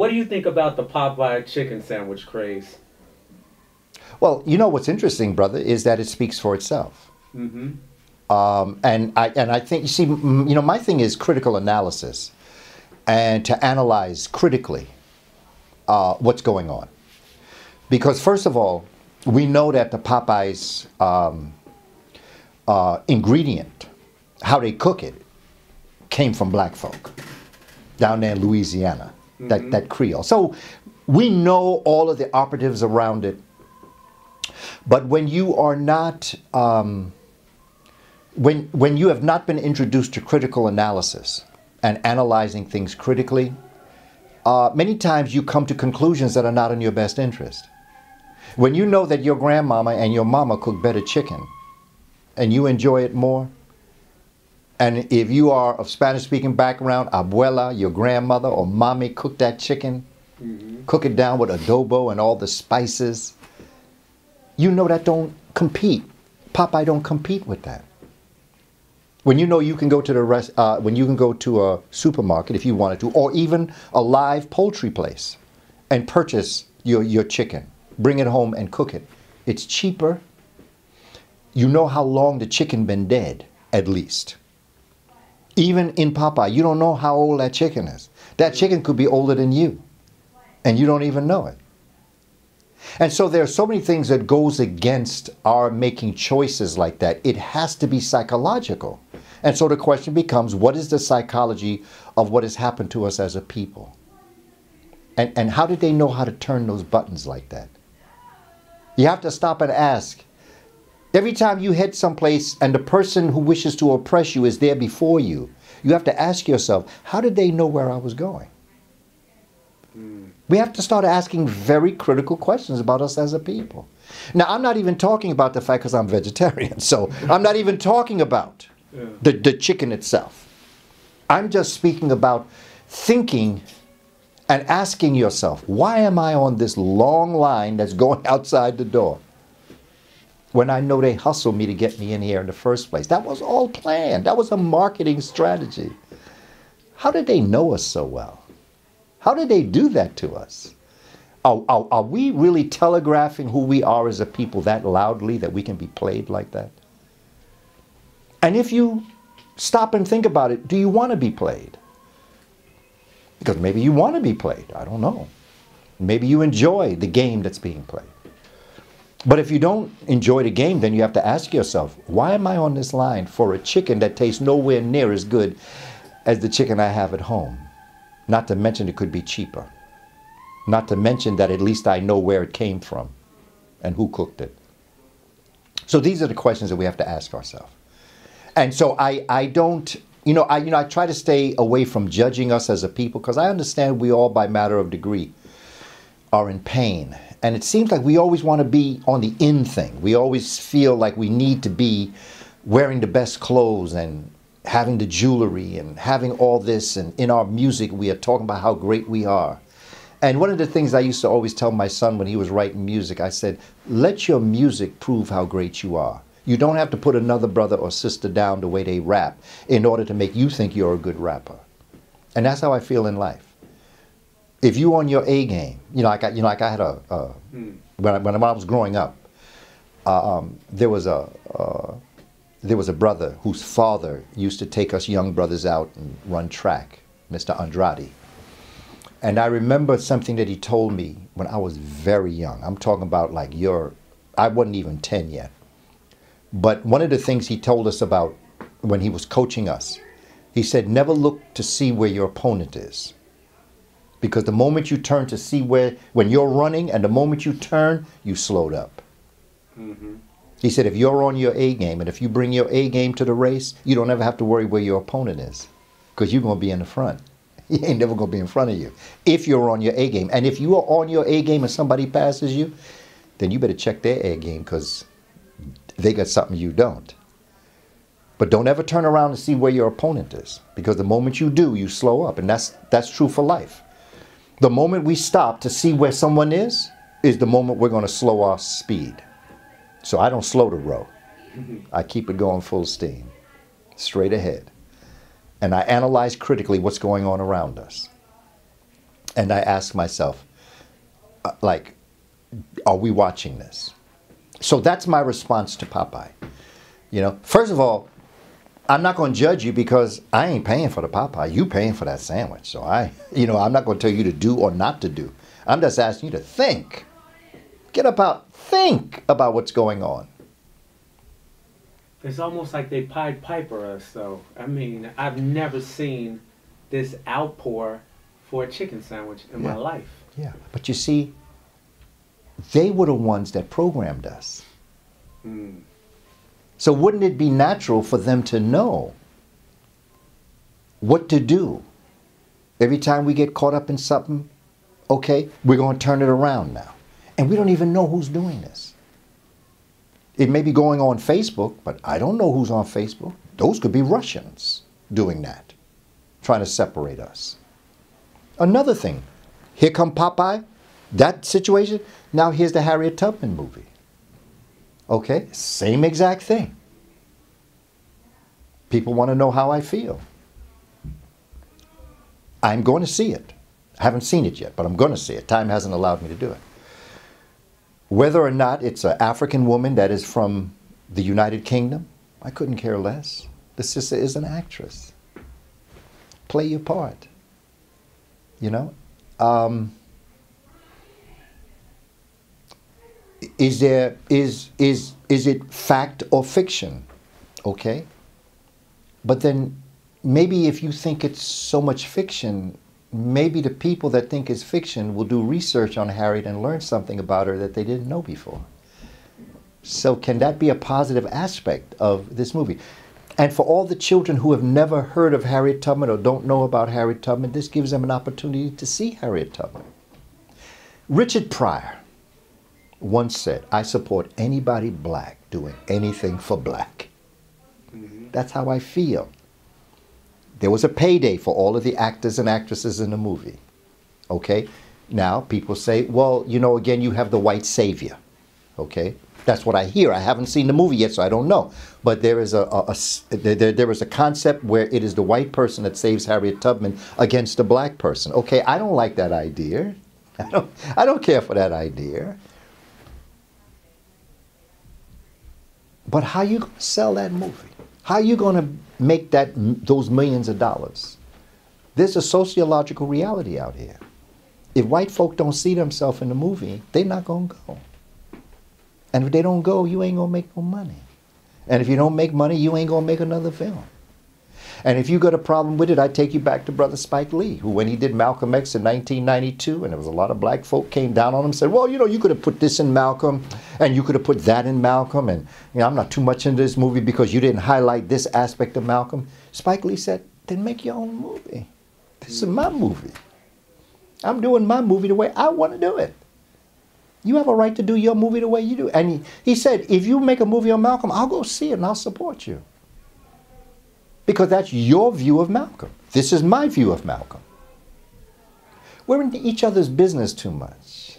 what do you think about the Popeye chicken sandwich craze? Well, you know what's interesting, brother, is that it speaks for itself. Mm-hmm. And I think, you see, you know, my thing is critical analysis and to analyze critically what's going on. Because first of all, we know that the Popeyes ingredient, how they cook it, came from black folk down there in Louisiana, that Creole. So we know all of the operatives around it. But when you are not, when you have not been introduced to critical analysis and analyzing things critically, many times you come to conclusions that are not in your best interest. When you know that your grandmama and your mama cook better chicken and you enjoy it more, and if you are of Spanish-speaking background, abuela, your grandmother or mommy cook that chicken, cook it down with adobo and all the spices, you know that don't compete. Popeye don't compete with that. When you know you can go to when you can go to a supermarket if you wanted to, or even a live poultry place, and purchase your chicken, bring it home and cook it. It's cheaper. You know how long the chicken been dead, at least. Even in Popeye, you don't know how old that chicken is. That chicken could be older than you, and you don't even know it. And so there are so many things that goes against our making choices like that. It has to be psychological. And so the question becomes, what is the psychology of what has happened to us as a people? And how did they know how to turn those buttons like that? You have to stop and ask. Every time you head someplace and the person who wishes to oppress you is there before you, you have to ask yourself, how did they know where I was going? We have to start asking very critical questions about us as a people. Now, I'm not even talking about the fact because I'm vegetarian, so I'm not even talking about the chicken itself. I'm just speaking about thinking and asking yourself, why am I on this long line that's going outside the door when I know they hustle me to get me in here in the first place? That was all planned. That was a marketing strategy. How did they know us so well? How did they do that to us? Are we really telegraphing who we are as a people that loudly that we can be played like that? And if you stop and think about it, do you want to be played? Because maybe you want to be played. I don't know. Maybe you enjoy the game that's being played. But if you don't enjoy the game, then you have to ask yourself, why am I on this line for a chicken that tastes nowhere near as good as the chicken I have at home? Not to mention it could be cheaper. Not to mention that at least I know where it came from and who cooked it. So these are the questions that we have to ask ourselves. And so I don't, I try to stay away from judging us as a people because I understand we all by matter of degree are in pain. And it seems like we always want to be on the in thing. We always feel like we need to be wearing the best clothes and having the jewelry and having all this. And in our music, we are talking about how great we are. And one of the things I used to always tell my son when he was writing music, I said, let your music prove how great you are. You don't have to put another brother or sister down the way they rap in order to make you think you're a good rapper. And that's how I feel in life. If you on your A game, like I had when I was growing up, there was a brother whose father used to take us young brothers out and run track, Mr. Andrade. And I remember something that he told me when I was very young. I'm talking about like I wasn't even 10 yet. But one of the things he told us about when he was coaching us, he said, never look to see where your opponent is. Because the moment you turn to see when you're running and the moment you turn, you slowed up. He said, if you're on your A game and if you bring your A game to the race, you don't ever have to worry where your opponent is because you're going to be in the front. He ain't never going to be in front of you if you're on your A game. And if you are on your A game and somebody passes you, then you better check their A game because they got something you don't. But don't ever turn around and see where your opponent is because the moment you do, you slow up. And that's true for life. The moment we stop to see where someone is the moment we're going to slow our speed. So I don't slow the row. I keep it going full steam, straight ahead. And I analyze critically what's going on around us. And I ask myself, like, are we watching this? So that's my response to Popeye. You know, first of all, I'm not going to judge you because I ain't paying for the Popeye. You paying for that sandwich. So I'm not going to tell you to do or not to do. I'm just asking you to think. Think about what's going on. It's almost like they Pied Piper us, though. I mean, I've never seen this outpour for a chicken sandwich in my life. Yeah, but you see, they were the ones that programmed us. So wouldn't it be natural for them to know what to do? Every time we get caught up in something, okay, we're going to turn it around now. And we don't even know who's doing this. It may be going on Facebook, but I don't know who's on Facebook. Those could be Russians doing that, trying to separate us. Another thing, here come Popeye, that situation. Now here's the Harriet Tubman movie. Okay, same exact thing. People want to know how I feel. I'm going to see it. I haven't seen it yet, but I'm going to see it. Time hasn't allowed me to do it. Whether or not it's an African woman that is from the United Kingdom, I couldn't care less. The sister is an actress. Play your part. You know? Is it fact or fiction? Okay. But then maybe if you think it's so much fiction, maybe the people that think it's fiction will do research on Harriet and learn something about her that they didn't know before. So can that be a positive aspect of this movie? And for all the children who have never heard of Harriet Tubman or don't know about Harriet Tubman, this gives them an opportunity to see Harriet Tubman. Richard Pryor once said, "I support anybody black doing anything for black." That's how I feel. There was a payday for all of the actors and actresses in the movie. Okay? Now, people say, well, you know, again, you have the white savior. Okay? That's what I hear. I haven't seen the movie yet, so I don't know. But there is there is a concept where it is the white person that saves Harriet Tubman against the black person. Okay, I don't like that idea. I don't care for that idea. But how you going to sell that movie? How are you going to make those millions of dollars? There's a sociological reality out here. If white folk don't see themselves in the movie, they're not going to go. And if they don't go, you ain't going to make no money. And if you don't make money, you ain't going to make another film. And if you got a problem with it, I take you back to Brother Spike Lee, who when he did Malcolm X in 1992, and there was a lot of black folk came down on him and said, well, you know, you could have put this in Malcolm, and you could have put that in Malcolm, and you know, I'm not too much into this movie because you didn't highlight this aspect of Malcolm. Spike Lee said, then make your own movie. This is my movie. I'm doing my movie the way I want to do it. You have a right to do your movie the way you do. And he said, if you make a movie on Malcolm, I'll go see it and I'll support you. Because that's your view of Malcolm. This is my view of Malcolm. We're in each other's business too much.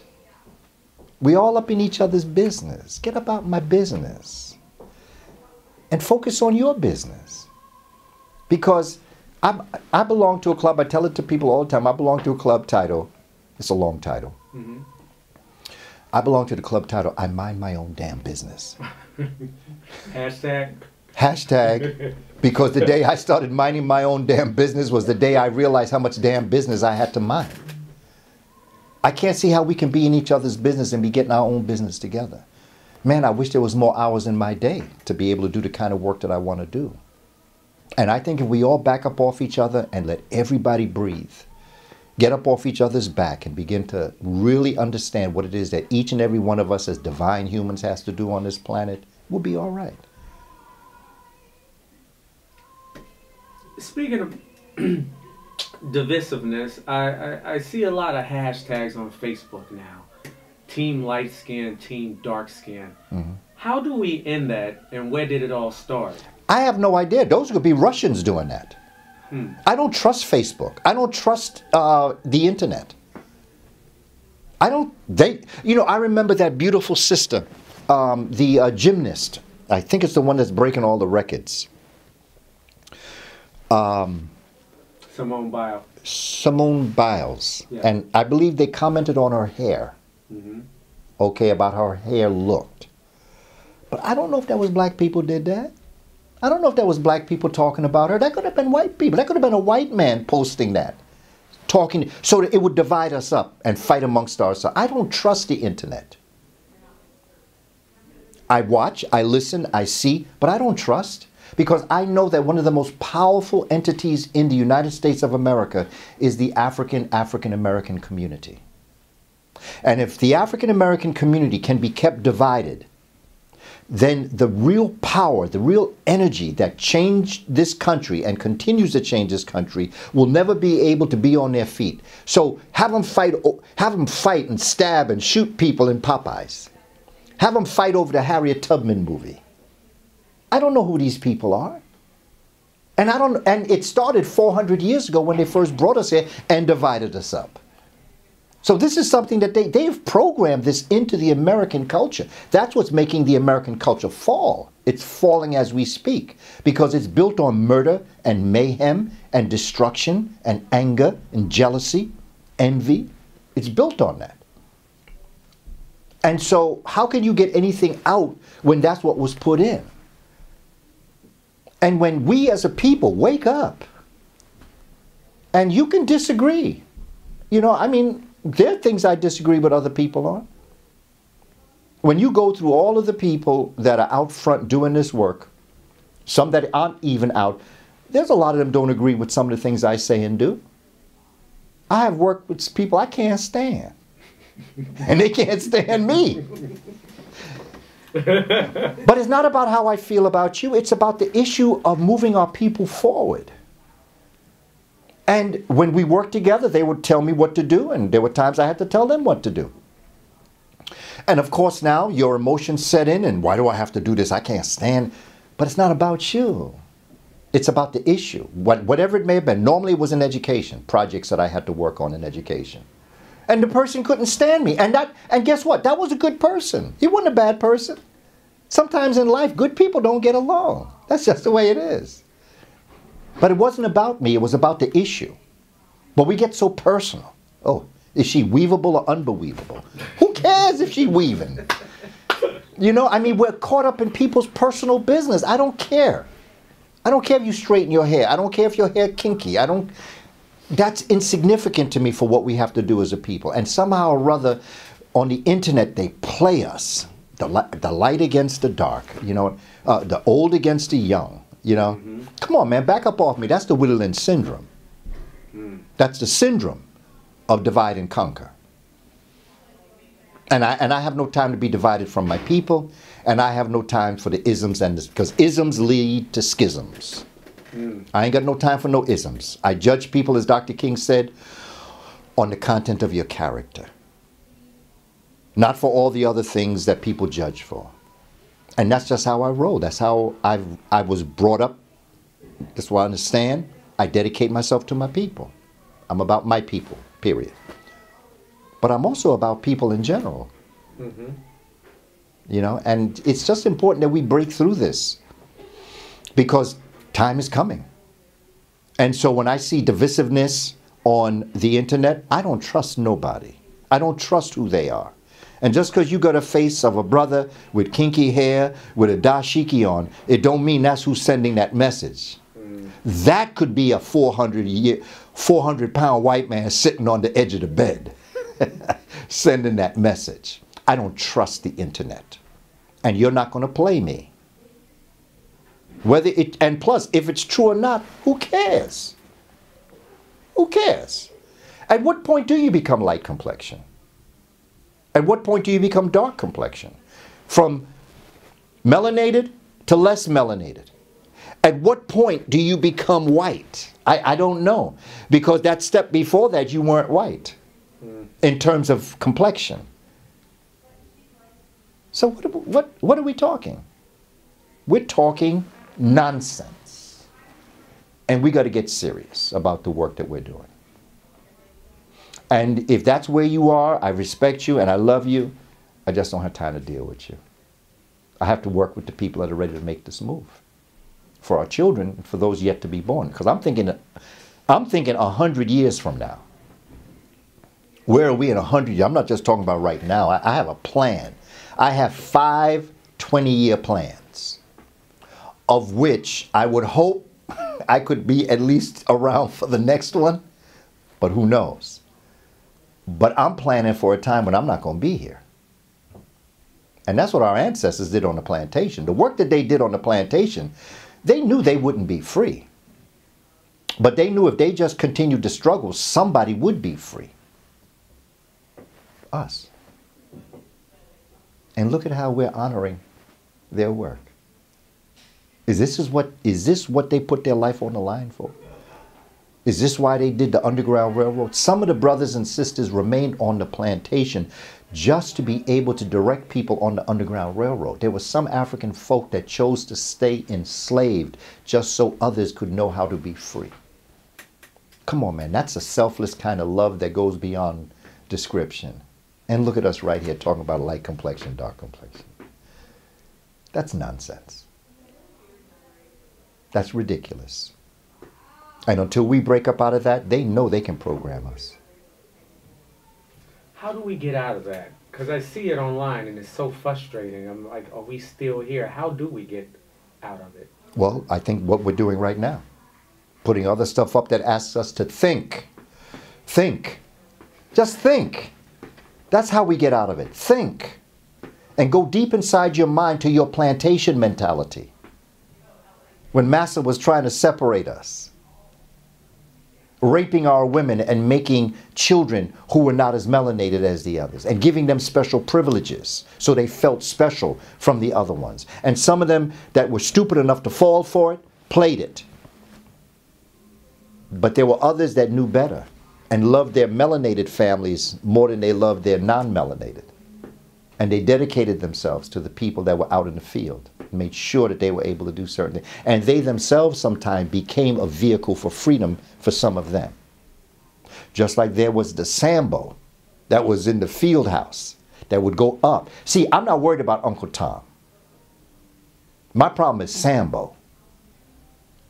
We all up in each other's business. Get about my business. And focus on your business. Because I belong to a club, I tell it to people all the time, I belong to a club title. It's a long title. I belong to the club title, I mind my own damn business. Hashtag. Hashtag, because the day I started minding my own damn business was the day I realized how much damn business I had to mind. I can't see how we can be in each other's business and be getting our own business together. Man, I wish there was more hours in my day to be able to do the kind of work that I want to do. And I think if we all back up off each other and let everybody breathe, get up off each other's back and begin to really understand what it is that each and every one of us as divine humans has to do on this planet, we'll be all right. Speaking of divisiveness, I see a lot of hashtags on Facebook now. Team light skin, team dark skin. How do we end that, and where did it all start? I have no idea. Those could be Russians doing that. I don't trust Facebook. I don't trust the internet. I remember that beautiful sister, the gymnast. I think it's the one that's breaking all the records. Sounds Simone Biles. Simone Biles. Yeah. And I believe they commented on her hair. Mm-hmm. Okay, about how her hair looked. But I don't know if that was black people did that. I don't know if that was black people talking about her. That could have been white people. That could have been a white man posting that. Talking so that it would divide us up and fight amongst ourselves. I don't trust the internet. I watch, I listen, I see, but I don't trust. Because I know that one of the most powerful entities in the United States of America is the African-American community. And if the African-American community can be kept divided, then the real power, the real energy that changed this country and continues to change this country will never be able to be on their feet. So have them fight and stab and shoot people in Popeyes. Have them fight over the Harriet Tubman movie. I don't know who these people are. And it started 400 years ago when they first brought us here and divided us up. So this is something that they've programmed this into the American culture. That's what's making the American culture fall. It's falling as we speak because it's built on murder and mayhem and destruction and anger and jealousy, envy. It's built on that. And so how can you get anything out when that's what was put in? And when we as a people wake up, and you can disagree. You know, I mean, there are things I disagree with other people on. When you go through all of the people that are out front doing this work, some that aren't even out, there's a lot of them don't agree with some of the things I say and do. I have worked with people I can't stand. And they can't stand me. But it's not about how I feel about you. It's about the issue of moving our people forward. And when we worked together, they would tell me what to do, and there were times I had to tell them what to do. And of course now your emotions set in, and why do I have to do this? I can't stand. But it's not about you. It's about the issue. Whatever it may have been. Normally it was in education, projects that I had to work on in education. And the person couldn't stand me. And guess what? That was a good person. He wasn't a bad person. Sometimes in life, good people don't get along. That's just the way it is. But it wasn't about me. It was about the issue. But we get so personal. Oh, is she weavable or unbelievable? Who cares if she's weaving? You know, I mean, we're caught up in people's personal business. I don't care. I don't care if you straighten your hair. I don't care if your hair kinky. That's insignificant to me for what we have to do as a people. And somehow or other, on the internet, they play us. The light against the dark, you know, the old against the young, you know. Mm-hmm. Come on, man, back up off me. That's the Whittleland syndrome. Mm. That's the syndrome of divide and conquer. And I have no time to be divided from my people, and I have no time for the isms, because isms lead to schisms. Mm. I ain't got no time for no isms. I judge people, as Dr. King said, on the content of your character. Not for all the other things that people judge for. And that's just how I roll. That's how I was brought up. That's what I understand. I dedicate myself to my people. I'm about my people, period. But I'm also about people in general. Mm-hmm. You know, and it's just important that we break through this. Because time is coming. And so when I see divisiveness on the internet, I don't trust nobody. I don't trust who they are. And just because you got a face of a brother with kinky hair, with a dashiki on, it don't mean that's who's sending that message. Mm. That could be a 400-pound white man sitting on the edge of the bed sending that message. I don't trust the internet. And you're not going to play me. And plus, if it's true or not, who cares? Who cares? At what point do you become light complexion? At what point do you become dark complexion? From melanated to less melanated. At what point do you become white? I don't know. Because that step before that, you weren't white in terms of complexion. So what are we talking? We're talking nonsense. And we got to get serious about the work that we're doing. And if that's where you are, I respect you and I love you. I just don't have time to deal with you. I have to work with the people that are ready to make this move. For our children and for those yet to be born. Because I'm thinking I'm thinking 100 years from now. Where are we in 100 years? I'm not just talking about right now. I have a plan. I have 5 20-year plans, of which I would hope I could be at least around for the next one, but who knows? But I'm planning for a time when I'm not going to be here. And that's what our ancestors did on the plantation. The work that they did on the plantation, they knew they wouldn't be free. But they knew if they just continued to struggle, somebody would be free. Us. And look at how we're honoring their work. Is this what they put their life on the line for? Is this why they did the Underground Railroad? Some of the brothers and sisters remained on the plantation just to be able to direct people on the Underground Railroad. There were some African folk that chose to stay enslaved just so others could know how to be free. Come on, man, that's a selfless kind of love that goes beyond description. And look at us right here talking about light complexion, dark complexion. That's nonsense. That's ridiculous. And until we break up out of that, they know they can program us. How do we get out of that? Because I see it online and it's so frustrating. I'm like, are we still here? How do we get out of it? Well, I think what we're doing right now, putting other stuff up that asks us to think. Think. Just think. That's how we get out of it. Think. And go deep inside your mind to your plantation mentality. When Massa was trying to separate us, raping our women and making children who were not as melanated as the others and giving them special privileges so they felt special from the other ones. And some of them that were stupid enough to fall for it played it. But there were others that knew better and loved their melanated families more than they loved their non-melanated. And they dedicated themselves to the people that were out in the field, made sure that they were able to do certain things. And they themselves sometimes became a vehicle for freedom for some of them. Just like there was the Sambo that was in the field house that would go up. See, I'm not worried about Uncle Tom. My problem is Sambo.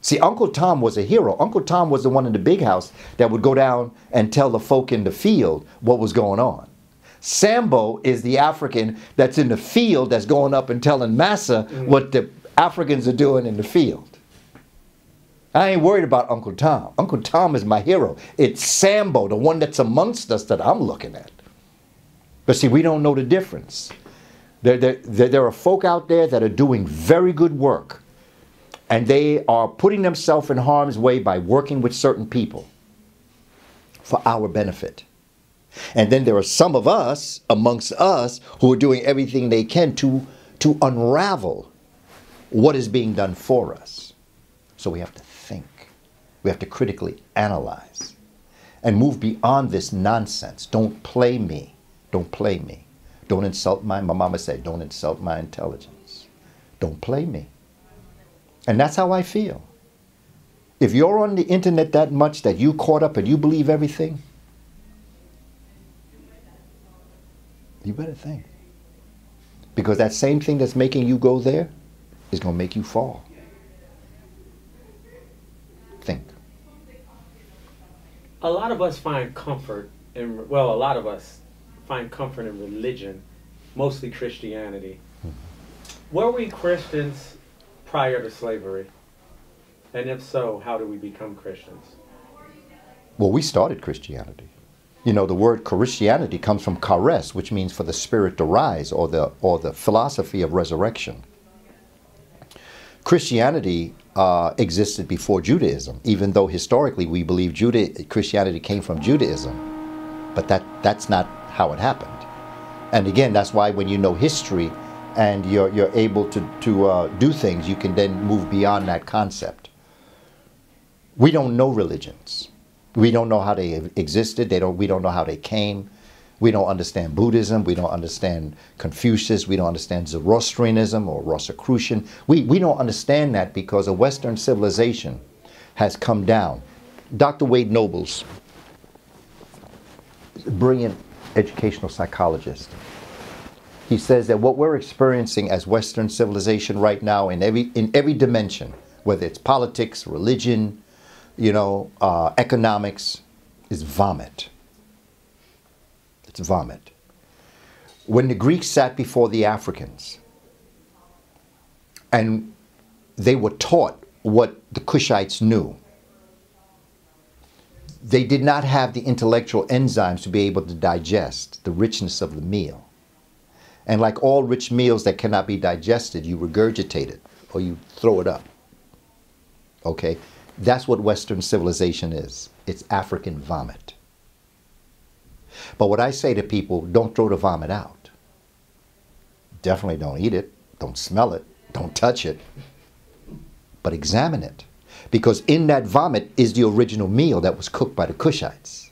See, Uncle Tom was a hero. Uncle Tom was the one in the big house that would go down and tell the folk in the field what was going on. Sambo is the African that's in the field that's going up and telling Massa what the Africans are doing in the field. I ain't worried about Uncle Tom. Uncle Tom is my hero. It's Sambo, the one that's amongst us, that I'm looking at. But see, we don't know the difference. There are folk out there that are doing very good work, and they are putting themselves in harm's way by working with certain people for our benefit. And then there are some of us, amongst us, who are doing everything they can to unravel what is being done for us. So we have to think. We have to critically analyze and move beyond this nonsense. Don't play me. Don't play me. Don't insult my mama said, don't insult my intelligence. Don't play me. And that's how I feel. If you're on the internet that much that you caught up and you believe everything, you better think. Because that same thing that's making you go there is going to make you fall. Think. A lot of us find comfort in, well, a lot of us find comfort in religion, mostly Christianity. Were we Christians prior to slavery? And if so, how do we become Christians? Well, we started Christianity. You know, the word Christianity comes from charis, which means for the spirit to rise, or the philosophy of resurrection. Christianity existed before Judaism, even though historically we believe Christianity came from Judaism. But that's not how it happened. And again, that's why when you know history and you're able to do things, you can then move beyond that concept. We don't know religions. We don't know how they existed. We don't know how they came. We don't understand Buddhism. We don't understand Confucius. We don't understand Zoroastrianism or Rosicrucian. We don't understand that because a Western civilization has come down. Dr. Wade Nobles, a brilliant educational psychologist, he says that what we're experiencing as Western civilization right now in every dimension, whether it's politics, religion, economics, is vomit. It's vomit. When the Greeks sat before the Africans and they were taught what the Cushites knew, they did not have the intellectual enzymes to be able to digest the richness of the meal. And like all rich meals that cannot be digested, you regurgitate it or you throw it up. Okay? That's what Western civilization is. It's African vomit. But what I say to people, don't throw the vomit out. Definitely don't eat it. Don't smell it. Don't touch it. But examine it. Because in that vomit is the original meal that was cooked by the Cushites.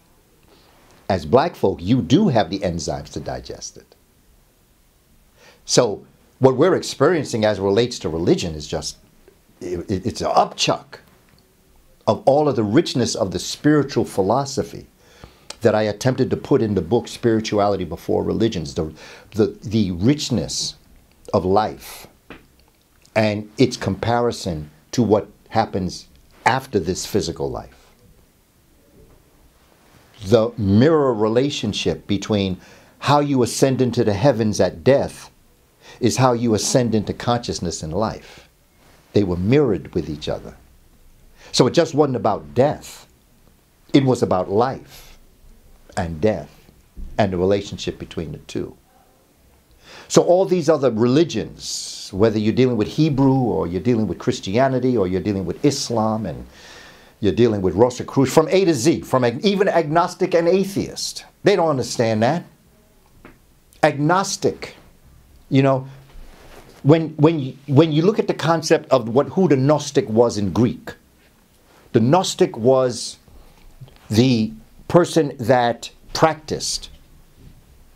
As black folk, you do have the enzymes to digest it. So what we're experiencing as it relates to religion is just, it's an upchuck of all of the richness of the spiritual philosophy that I attempted to put in the book Spirituality Before Religions, the richness of life and its comparison to what happens after this physical life. The mirror relationship between how you ascend into the heavens at death is how you ascend into consciousness in life. They were mirrored with each other. So it just wasn't about death. It was about life and death and the relationship between the two. So all these other religions, whether you're dealing with Hebrew or you're dealing with Christianity or you're dealing with Islam and you're dealing with Rosicrucian, from A to Z, from even agnostic and atheist, they don't understand that. Agnostic, when you look at the concept of who the Gnostic was in Greek, the Gnostic was the person that practiced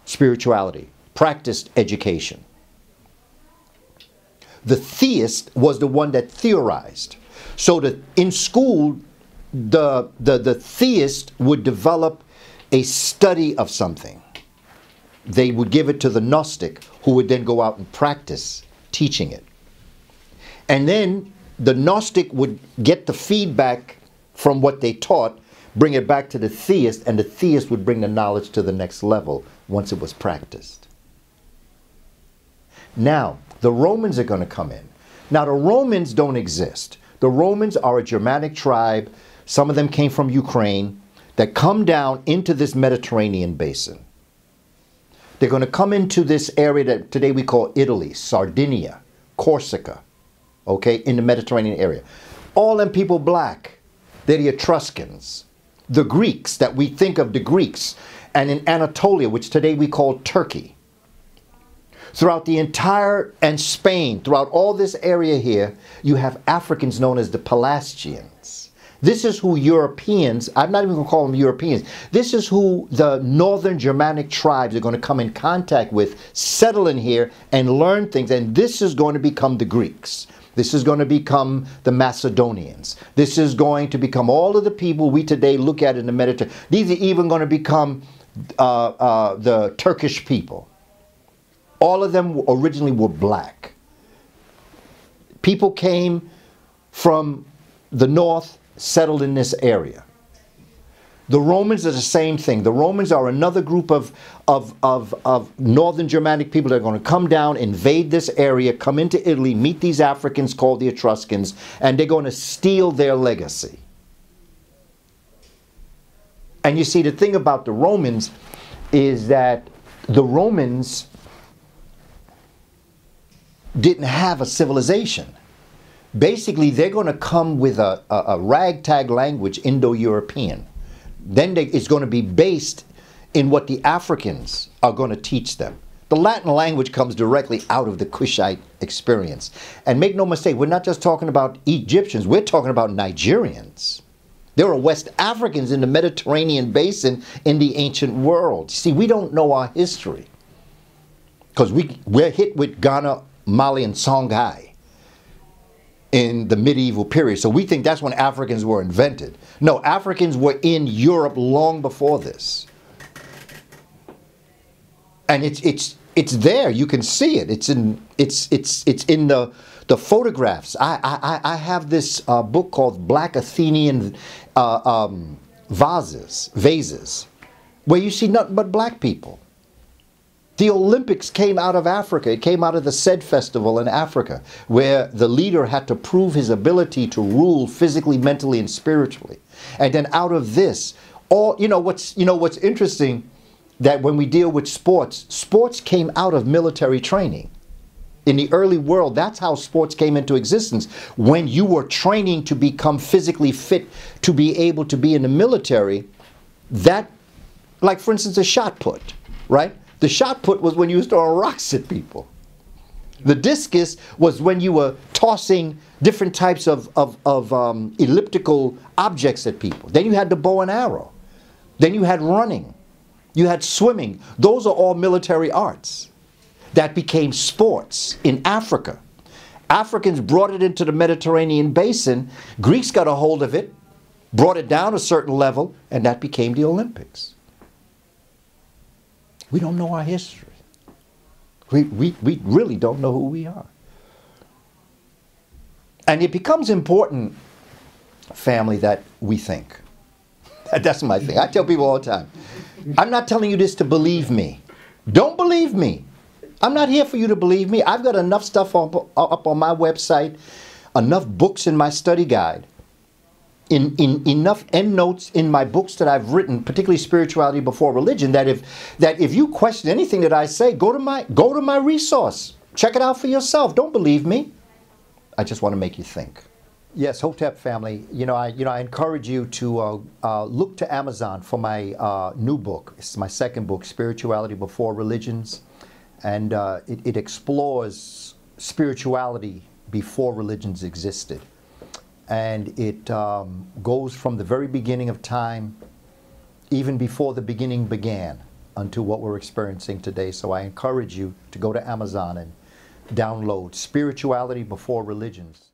spirituality, practiced education. The theist was the one that theorized. So in school, the theist would develop a study of something. They would give it to the Gnostic, who would then go out and practice teaching it. And then the Gnostic would get the feedback from what they taught, bring it back to the theist, and the theist would bring the knowledge to the next level once it was practiced. Now, the Romans are going to come in. Now, the Romans don't exist. The Romans are a Germanic tribe. Some of them came from Ukraine that come down into this Mediterranean basin. They're going to come into this area that today we call Italy, Sardinia, Corsica, okay, in the Mediterranean area. All them people black. They're the Etruscans. The Greeks, that we think of the Greeks, and in Anatolia, which today we call Turkey. Throughout the entire, and Spain, throughout all this area here, you have Africans known as the Pelasgians. This is who Europeans, I'm not even going to call them Europeans, this is who the northern Germanic tribes are going to come in contact with, settle in here, and learn things, and this is going to become the Greeks. This is going to become the Macedonians. This is going to become all of the people we today look at in the Mediterranean. These are even going to become the Turkish people. All of them originally were black. People came from the north, settled in this area. The Romans are the same thing. The Romans are another group of northern Germanic people that are going to come down, invade this area, come into Italy, meet these Africans called the Etruscans, and they're going to steal their legacy. And you see, the thing about the Romans is that the Romans didn't have a civilization. Basically, they're going to come with a ragtag language, Indo-European. Then it's going to be based in what the Africans are going to teach them. The Latin language comes directly out of the Cushite experience. And make no mistake, we're not just talking about Egyptians, we're talking about Nigerians. There are West Africans in the Mediterranean basin in the ancient world. See, we don't know our history because we're hit with Ghana, Mali, and Songhai in the medieval period. So we think that's when Africans were invented. No, Africans were in Europe long before this. And it's It's there. You can see it. It's in the photographs. I have this book called Black Athenian vases, where you see nothing but black people. The Olympics came out of Africa. It came out of the Sed Festival in Africa, where the leader had to prove his ability to rule physically, mentally, and spiritually. And then out of this, what's interesting, that when we deal with sports, sports came out of military training. In the early world, that's how sports came into existence. When you were training to become physically fit to be able to be in the military, that, like for instance, a shot put, right? The shot put was when you was throwing rocks at people. The discus was when you were tossing different types of elliptical objects at people. Then you had the bow and arrow. Then you had running. You had swimming. Those are all military arts that became sports in Africa. Africans brought it into the Mediterranean basin. Greeks got a hold of it, brought it down a certain level, and that became the Olympics. We don't know our history. We really don't know who we are. And it becomes important, family, that we think. That's my thing. I tell people all the time, I'm not telling you this to believe me. Don't believe me. I'm not here for you to believe me. I've got enough stuff up on my website, enough books in my study guide, enough endnotes in my books that I've written, particularly Spirituality Before Religion, that if you question anything that I say, go to my resource. Check it out for yourself. Don't believe me. I just want to make you think. Yes, Hotep family, I encourage you to look to Amazon for my new book. It's my second book, Spirituality Before Religions. And it explores spirituality before religions existed. And it goes from the very beginning of time, even before the beginning began, unto what we're experiencing today. So I encourage you to go to Amazon and download Spirituality Before Religions.